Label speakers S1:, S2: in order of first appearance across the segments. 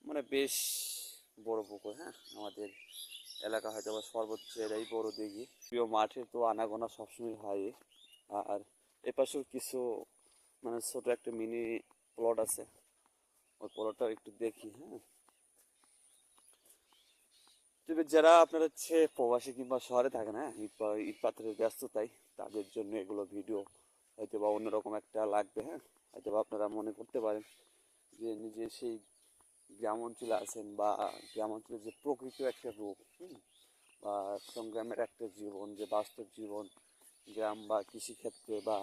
S1: মানে বেশ বড় পুকুর। হ্যাঁ, আমাদের এলাকা হয়তো বা সর্বোচ্চ এরাই বড় দিঘি। প্রিয় মাঠে তো আনাগোনা সবসময় হয়। আর এপাশেও কিছু মানে ছোট একটা মিনি প্লট আছে, ওই প্লটটাও একটু দেখি। হ্যাঁ, তবে যারা আপনার হচ্ছে প্রবাসী কিংবা শহরে থাকেন, হ্যাঁ, ইট পাথরের ব্যস্ততায় তাদের জন্য এগুলো ভিডিও হয়তো বা অন্যরকম একটা লাগবে। হ্যাঁ, হয়তো বা আপনারা মনে করতে পারেন যে নিজে সেই গ্রাম অঞ্চলে আছেন, বা গ্রাম অঞ্চলের যে প্রকৃত একটা রূপ, বা সংগ্রামের একটা জীবন, যে বাস্তব জীবন গ্রাম বা কৃষিক্ষেত্রে, বা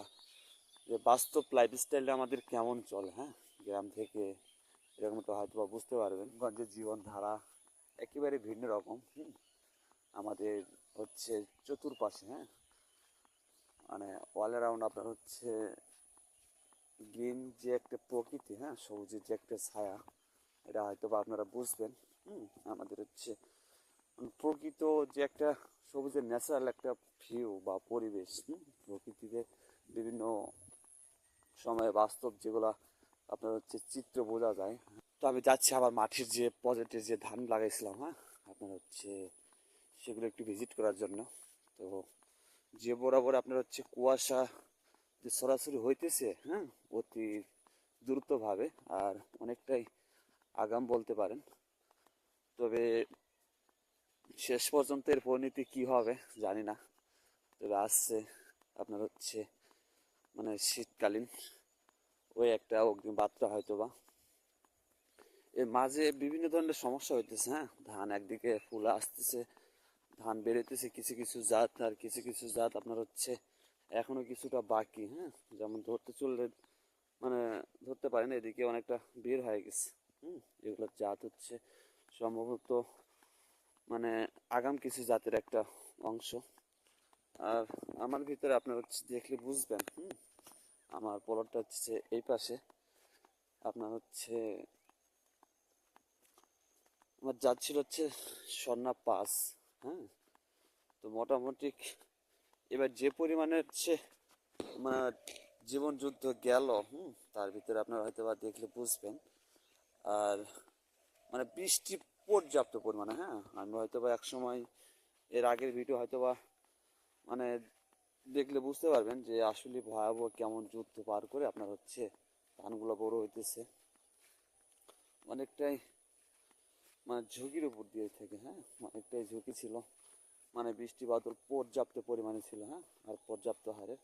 S1: যে বাস্তব লাইফস্টাইলটা আমাদের কেমন চলে, হ্যাঁ, গ্রাম থেকে এরকমটা হয়তো বা বুঝতে পারবেন। গঞ্জের জীবনধারা একেবারে ভিন্ন রকম। আমাদের হচ্ছে চতুর্পাশে, হ্যাঁ, মানে অল অ্যারাউন্ড আপনার হচ্ছে গ্রিন যে একটা প্রকৃতি, হ্যাঁ, সবুজের যে একটা ছায়া, এটা হয়তো বা আপনারা বুঝবেন। আমাদের হচ্ছে প্রকৃত যে একটা সবুজের ন্যাচারাল একটা ভিউ বা পরিবেশ, প্রকৃতিতে বিভিন্ন সময়ে বাস্তব যেগুলা আপনার হচ্ছে চিত্র বোঝা যায়। তো আমি যাচ্ছি আমার মাঠের যে প্রজেক্টে যে ধান লাগাইছিলাম, হ্যাঁ, আপনার হচ্ছে সেগুলো একটু ভিজিট করার জন্য। তো যে বরাবর আপনার হচ্ছে কুয়াশা যে সরাসরি হইতেছে, হ্যাঁ, অতি দ্রুতভাবে, আর অনেকটাই আগাম বলতে পারেন। তবে শেষ পর্যন্ত এর পরিণতি কি হবে জানি না। তবে আসছে আপনার হচ্ছে মানে শীতকালীন ওই একটা অগ্নিমাত্রা হয়তো বা। এর মাঝে বিভিন্ন ধরনের সমস্যা হইতেছে। হ্যাঁ, ধান একদিকে ফুলে আসতেছে, ধান বেরোতেছে কিছু কিছু জাত, আর কিছু কিছু জাত আপনার হচ্ছে এখনো কিছুটা বাকি। হ্যাঁ, যেমন ধরতে চললে মানে ধরতে পারেন এদিকে অনেকটা বের হয়ে গেছে। এগুলোর জাত হচ্ছে সম্ভবত মানে আগাম কিছু জাতের একটা অংশ। আর আমার ভিতরে আপনার হচ্ছে দেখলে বুঝবেন। আমার প্লটটা হচ্ছে এই পাশে আপনার হচ্ছে আমার জাত ছিল হচ্ছে স্বর্ণা পাস। হ্যাঁ, তো মোটামুটি এবার যে পরিমাণে হচ্ছে মানে জীবন যুদ্ধ গেল, তার ভিতরে আপনারা হয়তো বা দেখলে বুঝবেন। আর মানে বৃষ্টি পর্যাপ্ত পরিমাণে। হ্যাঁ, আমি হয়তো বা এক সময় এর আগের ভিডিও হয়তো বা মানে দেখলে বুঝতে পারবেন যে আসলে ভয়াবহ কেমন যুদ্ধ পার করে আপনার হচ্ছে ধানগুলো বড় হইতেছে। অনেকটাই মানে ঝুঁকির উপর দিয়ে থেকে। হ্যাঁ, অনেকটাই ঝুঁকি ছিল। মানে বৃষ্টি বাদল পর্যাপ্ত পরিমাণে ছিল। হ্যাঁ, আর পর্যাপ্ত হারে।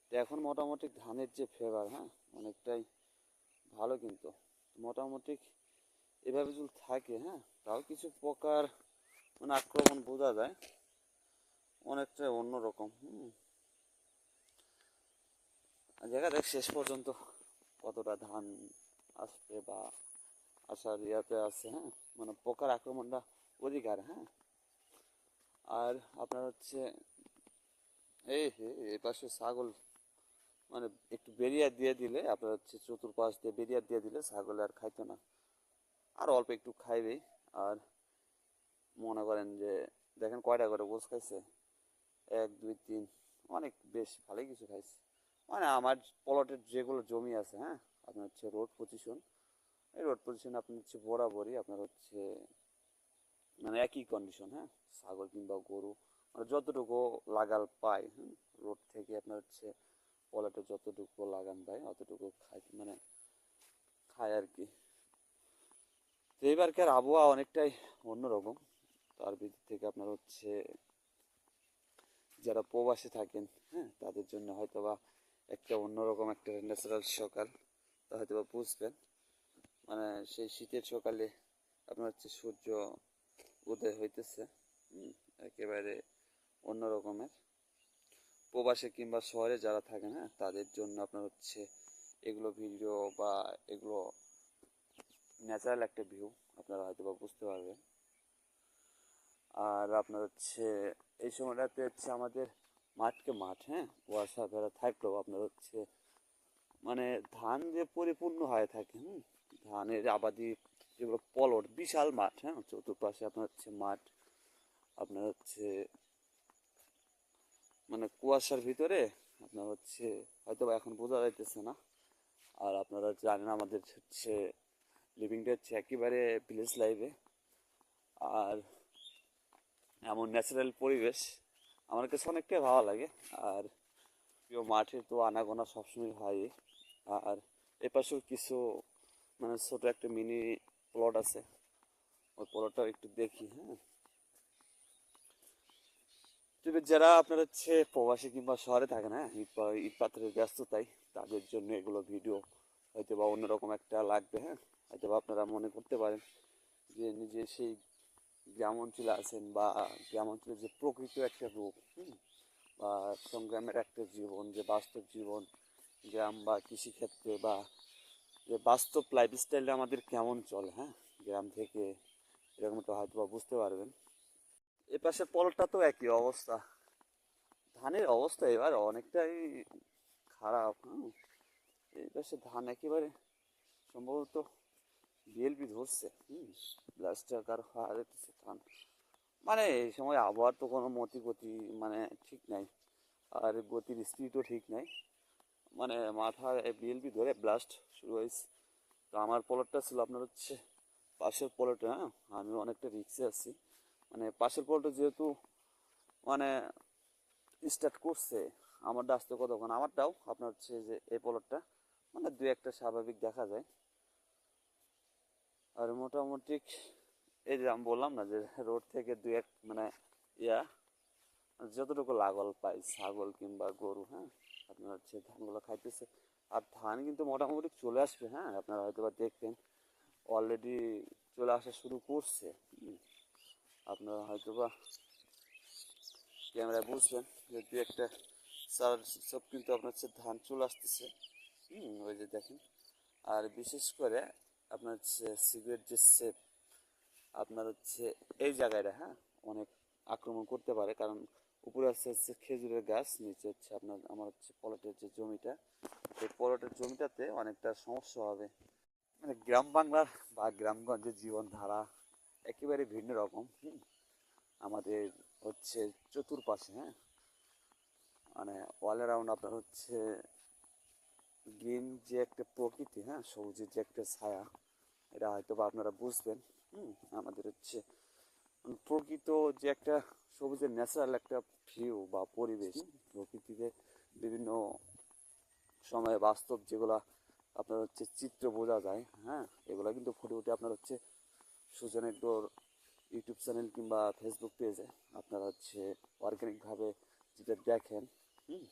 S1: তো এখন মোটামুটি ধানের যে ফেভার, হ্যাঁ, অনেকটাই ভালো। কিন্তু মোটামুটি এভাবে যদি থাকে, হ্যাঁ, তাও কিছু প্রকার মানে আক্রমণ বোঝা যায়, অনেকটাই অন্যরকম। দেখা যাক শেষ পর্যন্ত কতটা ধান আসবে বা আসার ইয়াতে আছে। হ্যাঁ, মানে পোকার আক্রমণটা অধিকার। হ্যাঁ, আর আপনার হচ্ছে এই পাশে ছাগল মানে একটু বেরিয়ে দিয়ে দিলে আপনার হচ্ছে চতুর্পাশ দিয়ে বেরিয়ে দিয়ে দিলে ছাগলে আর খাইতো না, আর অল্প একটু খাইবেই। আর মনে করেন যে দেখেন কয়টা করে গোছ খাইছে, এক দুই তিন, অনেক বেশ ভালোই কিছু খাইছে। মানে আমার প্লটের যেগুলো জমি আছে, হ্যাঁ, আপনার হচ্ছে রোড পজিশন, এই রোড পজিশন আপনার হচ্ছে বরাবরই আপনার হচ্ছে মানে একই কন্ডিশন। হ্যাঁ, ছাগল কিংবা গরু মানে যতটুকু লাগাল পায়, রোড থেকে আপনার হচ্ছে পলাটে যতটুকু লাগান পায় অতটুকু খায়, মানে খায় আর কি। তো এবারকার আবহাওয়া অনেকটাই অন্যরকম। তার ভিতর থেকে আপনার হচ্ছে যারা প্রবাসে থাকেন, হ্যাঁ, তাদের জন্য হয়তো বা একটা অন্যরকম একটা ন্যাচারাল সকাল, তা হয়তো বা বুঝবেন। মানে সেই শীতের সকালে আপনার হচ্ছে সূর্য উদয় হইতেছে, একেবারে অন্য রকমের। প্রবাসে কিংবা শহরে যারা থাকেন, হ্যাঁ, তাদের জন্য আপনার হচ্ছে এগুলো ভিডিও বা এগুলো ন্যাচারাল একটা ভিউ, আপনারা হয়তো বা বুঝতে পারবেন। আর আপনার হচ্ছে এই সময়টাতে হচ্ছে আমাদের মাঠকে মাঠ, হ্যাঁ, কুয়াশা ধরা থাকলেও আপনার হচ্ছে মানে ধান যে পরিপূর্ণ হয়ে থাকে। ধানের আবাদি যেগুলো পলট বিশাল মাঠ, হ্যাঁ, চতুর্পাশে আপনার হচ্ছে মাঠ, আপনার হচ্ছে মানে কুয়াশার ভিতরে আপনার হচ্ছে হয়তো বা এখন বোঝা যাইতেছে না। আর আপনারা জানেন আমাদের হচ্ছে লিভিংটা হচ্ছে একেবারে ভিলেজ লাইফে। আর এমন ন্যাচারাল পরিবেশ আমার কাছে অনেকটাই ভালো লাগে। আর প্রিয় মাঠে তো আনাগোনা সবসময় হয়। আর এপাশেও কিছু মানে ছোট একটা মিনি প্লট আছে, ওই প্লটটাও একটু দেখি। হ্যাঁ, তবে যারা আপনার হচ্ছে প্রবাসী কিংবা শহরে থাকে না, ইট পাথরের ব্যস্ততায় তাদের জন্য এগুলো ভিডিও হয়তো বা অন্যরকম একটা লাগবে। হ্যাঁ, হয়তো বা আপনারা মনে করতে পারেন যে নিজে সেই গ্রাম অঞ্চলে আছেন, বা গ্রাম অঞ্চলের যে প্রকৃত একটা রূপ, বা সংগ্রামের একটা জীবন, যে বাস্তব জীবন গ্রাম বা কৃষিক্ষেত্রে, বা যে বাস্তব লাইফস্টাইলটা আমাদের কেমন চলে, হ্যাঁ, গ্রাম থেকে, এরকমটা হয়তো বা বুঝতে পারবেন। এ পাশে পলটা তো একই অবস্থা। ধানের অবস্থা এবার অনেকটাই খারাপ। এই পাশে ধান একেবারে সম্ভবত বিএলপি ধরছে। ব্লাস্টার কার হারাইতেছে ধান। মানে এই সময় আবহাওয়ার তো কোনো মতি গতি মানে ঠিক নাই, আর গতির স্পিডও ঠিক নাই। মানে মাথায় বিএলপি ধরে ব্লাস্ট শুরু হয়েছে। তো আমার পলটটা ছিল আপনার হচ্ছে পাশের পলটে। হ্যাঁ, আমি অনেকটা রিক্সে আছি। মানে পাশের পলটে যেহেতু মানে স্টার্ট করছে, আমারটা আসতে কতক্ষণ, আমারটাও আপনার হচ্ছে যে এই পলটটা মানে দু একটা স্বাভাবিক দেখা যায়। আর মোটামুটি এই যে আমি বললাম না যে রোড থেকে দু এক মানে ইয়া যতটুকু লাগল পাই ছাগল কিংবা গরু, হ্যাঁ, আপনার হচ্ছে ধানগুলো খাইতেছে। আর ধান কিন্তু মোটামুটি চলে আসবে। হ্যাঁ, আপনারা হয়তো বা দেখবেন অলরেডি চলে আসা শুরু করছে। আপনারা হয়তো বা ক্যামেরায় বুঝবেন যে দু একটা চার সব কিন্তু আপনার হচ্ছে ধান চলে আসতেছে। ওই যে দেখেন। আর বিশেষ করে আপনার হচ্ছে সিগারেট যে সেপ আপনার হচ্ছে এই জায়গাটা, হ্যাঁ, অনেক আক্রমণ করতে পারে। কারণ উপরে হচ্ছে খেজুরের গাছ, নিচে হচ্ছে আপনার আমার হচ্ছে পলটের যে জমিটা, এই পলটের জমিটাতে অনেকটা সমস্যা হবে। মানে গ্রাম বাংলার বা গ্রামগঞ্জের জীবনধারা একেবারে ভিন্ন রকম। আমাদের হচ্ছে চতুর্পাশে, হ্যাঁ, মানে অল অ্যারাউন্ড আপনার হচ্ছে গ্রিন যে একটা প্রকৃতি, হ্যাঁ, সবুজের যে একটা ছায়া, এটা হয়তো বা আপনারা বুঝবেন। আমাদের হচ্ছে প্রকৃত যে একটা সবুজের ন্যাচারাল একটা ভিউ বা পরিবেশ, প্রকৃতিতে বিভিন্ন সময়ে বাস্তব যেগুলা আপনার হচ্ছে চিত্র বোঝা যায়। হ্যাঁ, এগুলা কিন্তু ফুটে উঠে আপনার হচ্ছে সুজন একডোর ইউটিউব চ্যানেল কিংবা ফেসবুক পেজে আপনারা হচ্ছে অর্গানিকভাবে যেটা দেখেন। হুম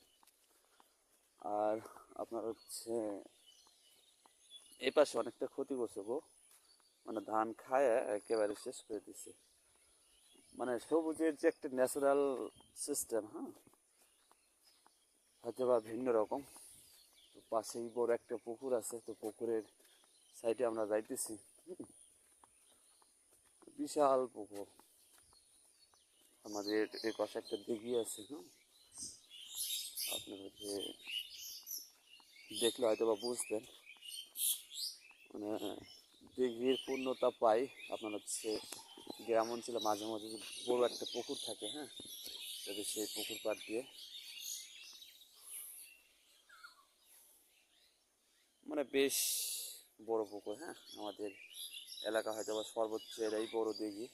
S1: আর আপনার হচ্ছে এই পাশে অনেকটা ক্ষতি করছে গো, মানে ধান খায় একেবারে শেষ করে দিছে। মানে সবুজের যে একটা ন্যাচারাল সিস্টেম, হ্যাঁ, হয়তো বা ভিন্ন রকম। তো পাশেই বড় একটা পুকুর আছে, তো পুকুরের সাইডে আমরা যাইতেছি। বিশাল পুকুর। আমাদের এই পাশে একটা দিঘি আছে। আপনার হচ্ছে দেখলে হয়তো বা বুঝবেন। মানে দিঘির পূর্ণতা পাই আপনার হচ্ছে গ্রাম অঞ্চলে মাঝে মাঝে যে বড় একটা পুকুর থাকে। হ্যাঁ, তবে সেই পুকুর পাড় দিয়ে মানে বেশ বড় পুকুর। হ্যাঁ, আমাদের এলাকা হয়তো বা সর্বোচ্চ এরাই বড় দিঘি।